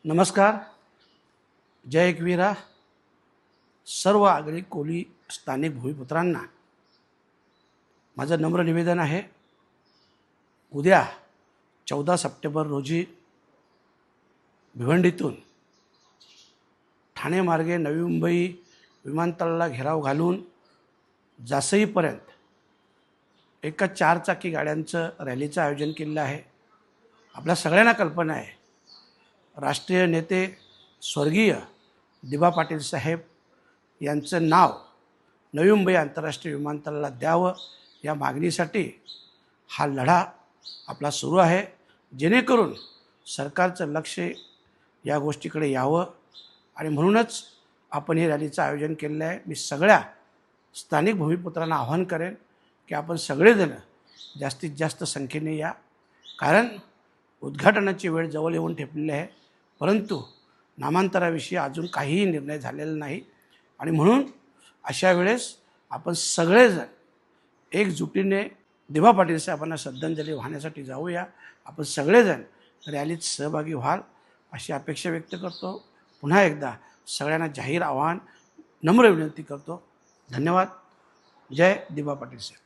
नमस्कार. जय एकवीरा. सर्व आगरी कोली स्थानिक भूमिपुत्रांना माझं नम्र निवेदन आहे. उद्या 14 सप्टेंबर रोजी भिवंडीतून ठाणे मार्गे नवी मुंबई विमानतळाला घेराव घालून जासईपर्यंत एका 4 चाकी गाड्यांचं रॅलीचं आयोजन केलेलं आहे. आपल्या सगळ्यांना कल्पना आहे, राष्ट्रीय नेते स्वर्गीय दिबा पाटील साहेब यांचं नाव नवी मुंबई आंतरराष्ट्रीय विमानतळाला द्यावं या मागणीसाठी हा लढा आपला सुरू आहे, जेणेकरून सरकारचं लक्ष या गोष्टीकडे यावं आणि म्हणूनच आपण ही रॅलीचं आयोजन केलेलं आहे. मी सगळ्या स्थानिक भूमिपुत्रांना आवाहन करेन की आपण सगळेजण जास्तीत जास्त संख्येने या, कारण उद्घाटनाची वेळ जवळ येऊन ठेपलेली आहे, परंतु नामांतराविषयी अजून काहीही निर्णय झालेला नाही आणि म्हणून अशा वेळेस आपण सगळेजण एकजुटीने दिबा पाटील साहेबांना श्रद्धांजली वाहण्यासाठी जाऊया. आपण सगळेजण रॅलीत सहभागी व्हाल अशी अपेक्षा व्यक्त करतो. पुन्हा एकदा सगळ्यांना जाहीर आवाहन, नम्र विनंती करतो. धन्यवाद. जय दिबा पाटील साहेब.